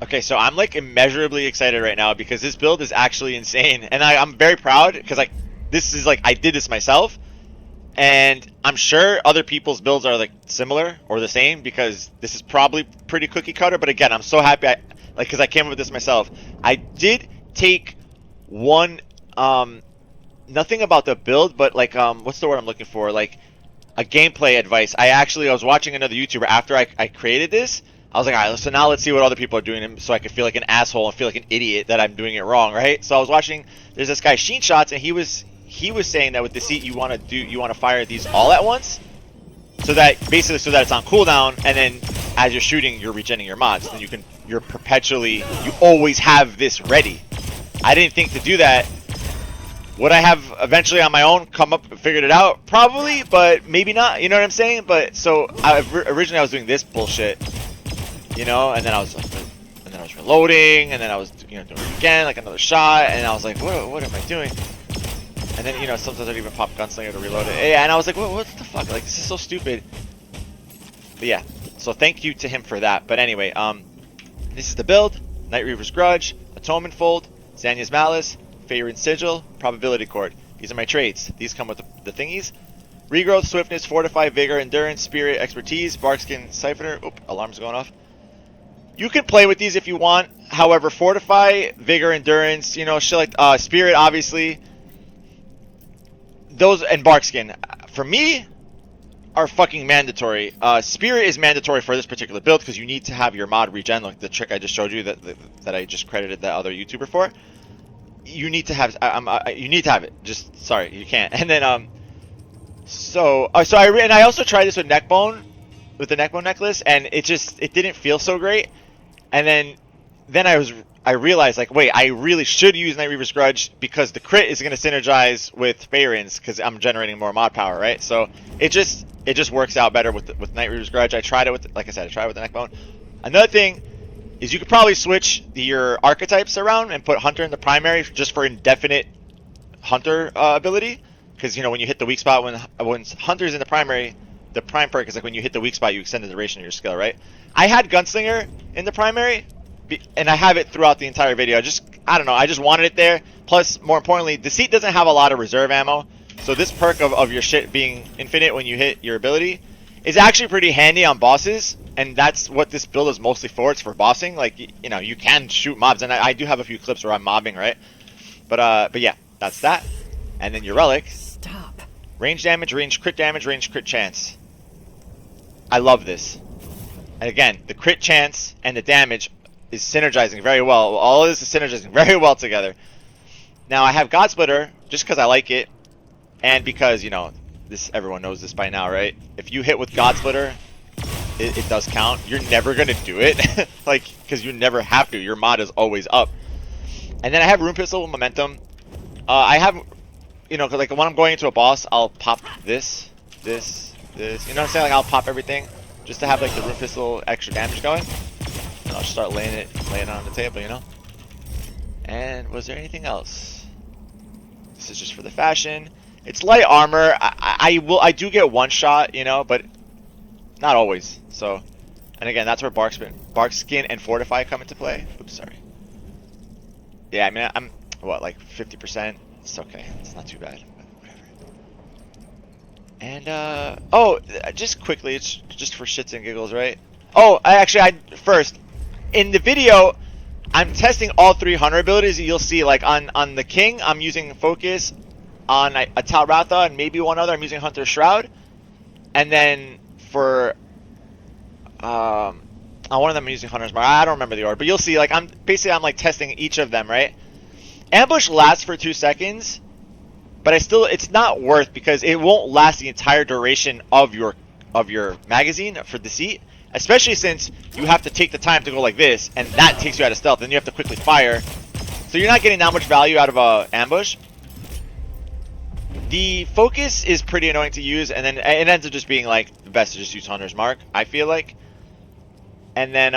Okay, so I'm like immeasurably excited right now because this build is actually insane, and I'm very proud because like this is like I did this myself, and I'm sure other people's builds are like similar or the same because this is probably pretty cookie cutter. But again, I'm so happy because I came up with this myself. I did take one nothing about the build, but like what's the word I'm looking for? Like a gameplay advice. I was watching another YouTuber after I created this. I was like, all right, so now let's see what other people are doing, so I could feel like an asshole and feel like an idiot that I'm doing it wrong, right? So I was watching. There's this guy Sheen Shots, and he was saying that with Deceit, you want to fire these all at once, so that basically so that it's on cooldown, and then as you're shooting, you're regenerating your mods. Then you always have this ready. I didn't think to do that. Would I have eventually on my own come up and figured it out? Probably, but maybe not. You know what I'm saying? But so originally I was doing this bullshit, you know, and then I was reloading, and then I was doing it again, like another shot, and I was like, what am I doing? And then sometimes I'd even pop Gunslinger to reload it. Yeah, and I was like, what the fuck? Like this is so stupid. But yeah, so thank you to him for that. But anyway, this is the build: Night Reaver's Grudge, Atonement Fold, Zanya's Malice, Favorite Sigil, Probability Cord. These are my traits. These come with the thingies. Regrowth, Swiftness, Fortify, Vigor, Endurance, Spirit, Expertise, Barkskin, Siphoner. Oop, alarm's going off. You can play with these if you want. However, Fortify, Vigor, Endurance, shit like Spirit, obviously. Those and Barkskin, for me, are fucking mandatory. Spirit is mandatory for this particular build because you need to have your mod regen, like the trick I just showed you that I just credited that other YouTuber for. You need to have you need to have it. Just sorry, you can't. And then I also tried this with Neckbone, with the Neckbone necklace, and it didn't feel so great. And then I realized, like, wait, I really should use Night Reaver's Grudge because the crit is going to synergize with Faerun's because I'm generating more mod power, right? So it just works out better with Night Reaver's Grudge. I tried it with, like I said, I tried it with the Neckbone. Another thing is you could probably switch your archetypes around and put Hunter in the primary just for indefinite Hunter ability. Because, when you hit the weak spot, when Hunter's in the primary, the prime perk is like when you hit the weak spot, you extend the duration of your skill, right? I had Gunslinger in the primary, and I have it throughout the entire video. I don't know, I just wanted it there. Plus, more importantly, Deceit doesn't have a lot of reserve ammo. So this perk of your shit being infinite when you hit your ability is actually pretty handy on bosses. And that's what this build is mostly for. It's for bossing. Like, you can shoot mobs. And I do have a few clips where I'm mobbing, right? But yeah, that's that. And then your relic. Stop. Range damage, range crit damage, range crit chance. I love this. And again, the crit chance and the damage is synergizing very well. All of this is synergizing very well together. Now, I have God Splitter just because I like it. And because, everyone knows this by now, right? If you hit with God Splitter, it does count. You're never going to do it. Like, because you never have to. Your mod is always up. And then I have Rune Pistol with Momentum. I have, cause like when I'm going into a boss, I'll pop this. You know what I'm saying? Like, I'll pop everything just to have like the Rune Pistol extra damage going. And I'll just start laying it on the table, And was there anything else? This is just for the fashion. It's light armor. I do get one shot, but not always. So, and again, that's where Barkskin and Fortify come into play. Oops, sorry. Yeah, I mean, I'm what, like 50%. It's okay. It's not too bad. Whatever. And just quickly, it's just for shits and giggles, right? Oh, first in the video, I'm testing all 300 abilities. You'll see, like on the King, I'm using Focus. On a Talratha and maybe one other, I'm using Hunter's Shroud. And then for on one of them I'm using Hunter's Mark. I don't remember the order, but you'll see, like, I'm like testing each of them, right? Ambush lasts for 2 seconds, but it's not worth because it won't last the entire duration of your magazine for Deceit, especially since you have to take the time to go like this, and that takes you out of stealth, and you have to quickly fire. So you're not getting that much value out of a ambush. The Focus is pretty annoying to use, and then it ends up just being like the best to just use Hunter's Mark, I feel like. And then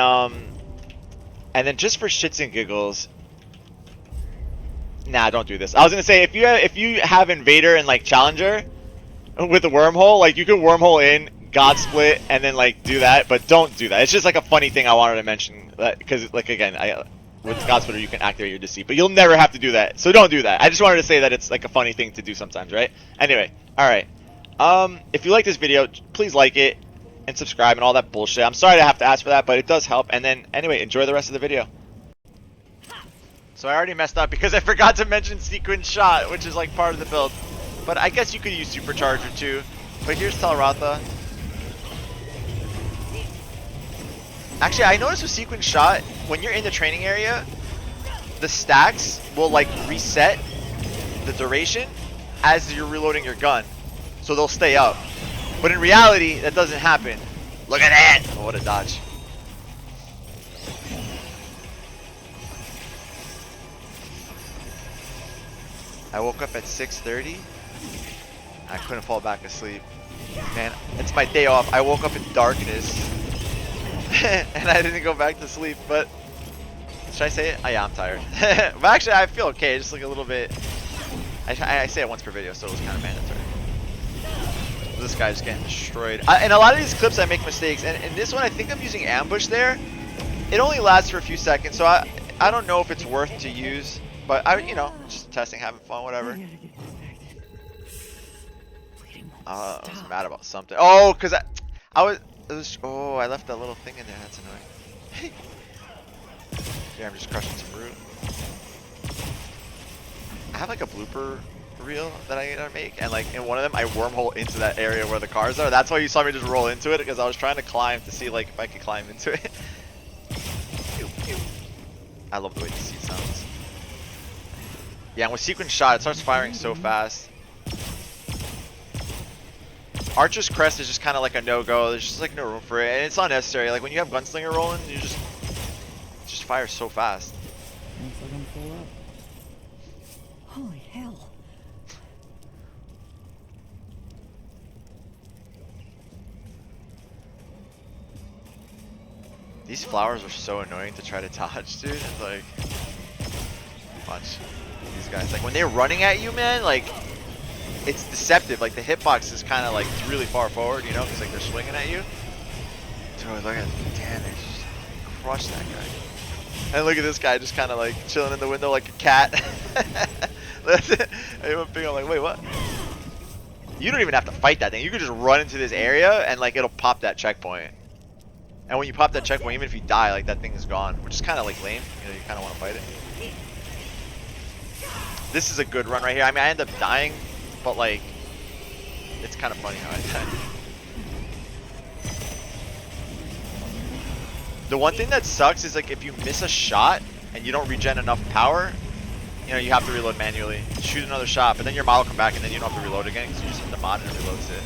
just for shits and giggles, nah, don't do this. I was gonna say, if you have Invader and like Challenger with the wormhole, like you could wormhole in God split and then like do that, but don't do that. It's just like a funny thing I wanted to mention because like again, with God splitter you can activate your deceit, but you'll never have to do that. So don't do that. I just wanted to say that it's like a funny thing to do sometimes, right? Anyway, all right. If you like this video, please like it and subscribe and all that bullshit. I'm sorry to have to ask for that, but it does help. And then anyway, enjoy the rest of the video. So I already messed up because I forgot to mention sequence shot, which is like part of the build. But I guess you could use supercharger too. But here's Telratha. Actually, I noticed with sequence shot, when you're in the training area, the stacks will like reset the duration as you're reloading your gun. So they'll stay up. But in reality, that doesn't happen. Look at that! Oh, what a dodge. I woke up at 6:30. I couldn't fall back asleep. Man, it's my day off. I woke up in darkness. And I didn't go back to sleep, but should I say it? Oh yeah, I'm tired. But actually I feel okay, just like a little bit. I say it once per video, so it was kind of mandatory. This guy's getting destroyed. In a lot of these clips I make mistakes, and in this one I think I'm using ambush there. It only lasts for a few seconds, so I don't know if it's worth to use, but you know, just testing, having fun, whatever. I was mad about something. Oh, cause I left that little thing in there. That's annoying. Yeah, I'm just crushing some root. I have like a blooper reel that I gotta make, and like in one of them I wormhole into that area where the cars are. That's why you saw me just roll into it, because I was trying to climb to see like if I could climb into it. I love the way Deceit sounds. Yeah, and with sequence shot it starts firing so fast. Archer's Crest is just kind of like a no-go. There's just like no room for it, and it's unnecessary. Like when you have Gunslinger rolling, you just fire so fast. Thanks for them full up. Holy hell. These flowers are so annoying to try to dodge, dude. It's like, watch these guys. Like when they're running at you, man, like it's deceptive. Like the hitbox is kind of like really far forward, you know, because like they're swinging at you. Dude, look at the damage. Just crush that guy. And look at this guy just kind of like chilling in the window like a cat. I'm like, wait, what? You don't even have to fight that thing. You can just run into this area and like it'll pop that checkpoint. And when you pop that checkpoint, even if you die, like that thing is gone, which is kind of like lame. You know, you kind of want to fight it. This is a good run right here. I mean, I end up dying, but like, it's kind of funny how I died. The one thing that sucks is like if you miss a shot and you don't regen enough power, you know, you have to reload manually. Shoot another shot, but then your mod will come back and then you don't have to reload again because you just hit the mod and it reloads it.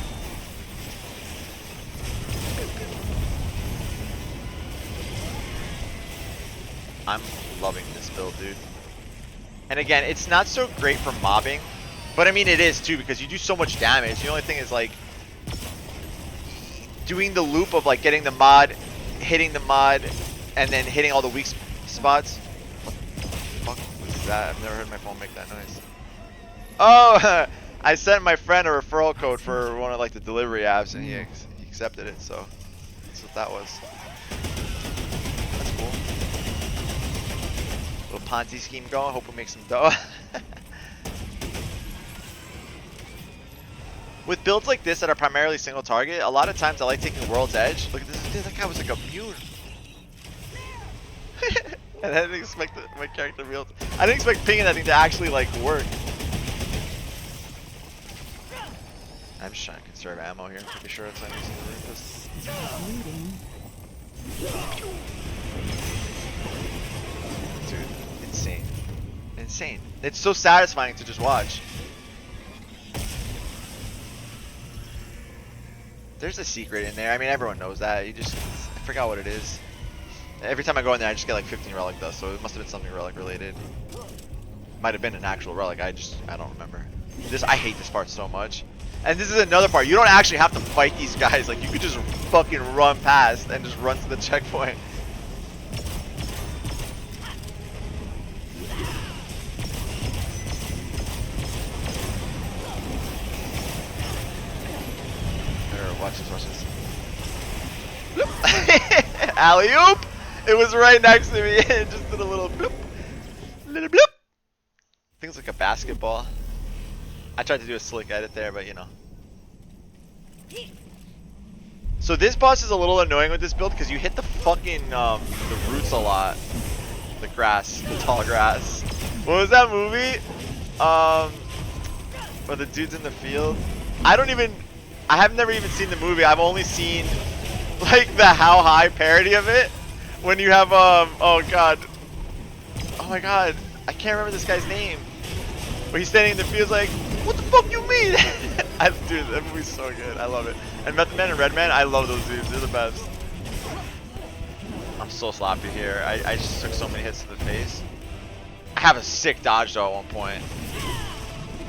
I'm loving this build, dude. And again, it's not so great for mobbing, but I mean it is too because you do so much damage. The only thing is like doing the loop of like getting the mod, hitting the mod, and then hitting all the weak spots. What the fuck was that? I've never heard my phone make that noise. Oh, I sent my friend a referral code for one of like the delivery apps, and he accepted it. So that's what that was. That's cool. Little Ponzi scheme going. Hope we make some dough. With builds like this that are primarily single target, a lot of times I like taking World's Edge. Look at this, dude, that guy was like immune. And I didn't expect my character real. I didn't expect pinging that thing to actually like work. I'm just trying to conserve ammo here. Pretty sure it's not using the Rufus. Dude, insane. Insane. It's so satisfying to just watch. There's a secret in there. I mean, everyone knows that. You just, I forgot what it is. Every time I go in there, I just get like 15 relic dust, so it must have been something relic related. Might have been an actual relic. I don't remember. I hate this part so much. And this is another part. You don't actually have to fight these guys. Like, you could just fucking run past and just run to the checkpoint. Watch this, watch this. Alley-oop! It was right next to me. It just did a little bloop. Little bloop. I think it's like a basketball. I tried to do a slick edit there, but you know. So this boss is a little annoying with this build because you hit the fucking the roots a lot. The grass, the tall grass. What was that movie? Where the dude's in the field? I have never even seen the movie. I've only seen like the How High parody of it. When you have oh god. Oh my god. I can't remember this guy's name. But he's standing in the field like, what the fuck you mean? Dude, that movie's so good. I love it. And Method Man and Red Man, I love those dudes. They're the best. I'm so sloppy here. I just took so many hits to the face. I have a sick dodge though at one point.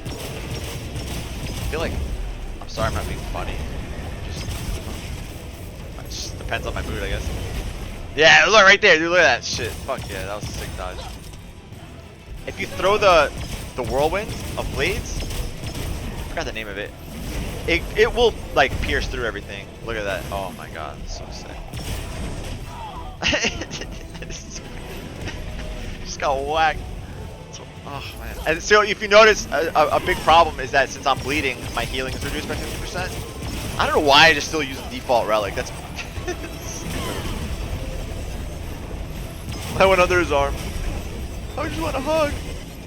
I feel like, I'm sorry I'm not being funny. It just depends on my mood, I guess. Yeah, look right there, dude. Look at that shit. Fuck yeah, that was a sick dodge. If you throw the whirlwind of blades, I forgot the name of it. It will like pierce through everything. Look at that. Oh my god, so sick. Just got whacked. Oh man. And so if you notice, a big problem is that since I'm bleeding, my healing is reduced by 50%. I don't know why I just still use the default relic. That's I went under his arm. I just want a hug.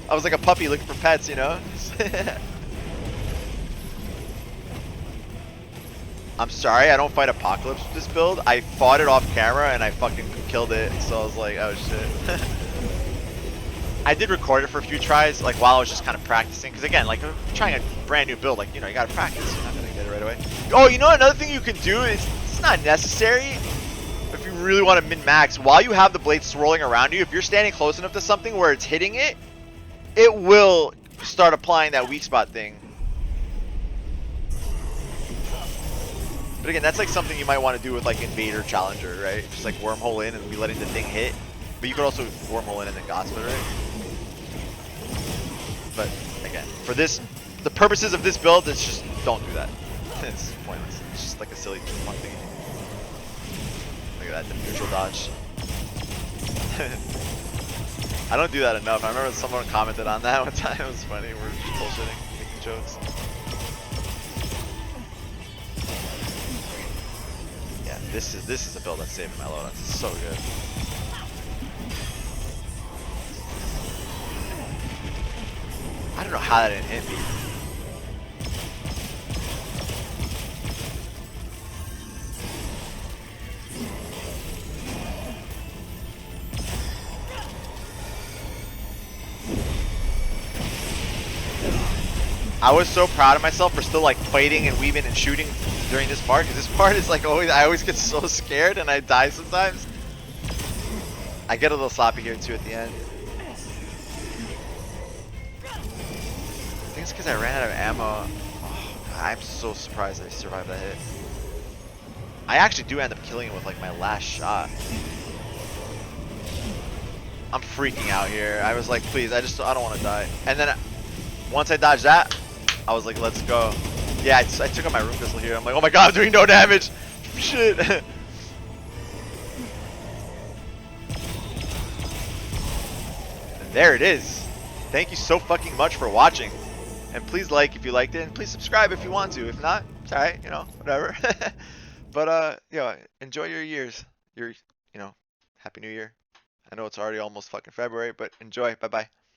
I was like a puppy looking for pets, you know? I'm sorry, I don't fight Apocalypse with this build. I fought it off camera and I fucking killed it, so I was like, oh shit. I did record it for a few tries, like while I was just kind of practicing. Because again, like I'm trying a brand new build, like, you know, you gotta practice. You're not gonna get it right away. Oh, you know another thing you can do is, it's not necessary. If you really want to min-max, while you have the blade swirling around you, if you're standing close enough to something where it's hitting it, it will start applying that weak spot thing. But again, that's like something you might want to do with like Invader Challenger, right? Just like wormhole in and be letting the thing hit. But you could also wormhole in and then gospel it, right? But again, for this, the purposes of this build, it's just don't do that. It's pointless. It's just like a silly fun thing. Look at that, the neutral dodge. I don't do that enough. I remember someone commented on that one time. It was funny. We're just bullshitting, making jokes. Yeah, this is a build that's saving my loadouts. It's so good. I don't know how that didn't hit me. I was so proud of myself for still like fighting and weaving and shooting during this part, because this part is like always, I always get so scared and I die sometimes. I get a little sloppy here too at the end. I think it's because I ran out of ammo. Oh, I'm so surprised I survived that hit. I actually do end up killing him with like my last shot. I'm freaking out here. I was like, please, I don't want to die. And then once I dodged that, I was like, let's go. Yeah, I took out my room pistol here. I'm like, oh my god, I'm doing no damage. Shit. And there it is. Thank you so fucking much for watching. And please like if you liked it, and please subscribe if you want to. If not, it's alright, you know, whatever. But you know, enjoy your years. You know, Happy New Year. I know it's already almost fucking February, but enjoy. Bye bye.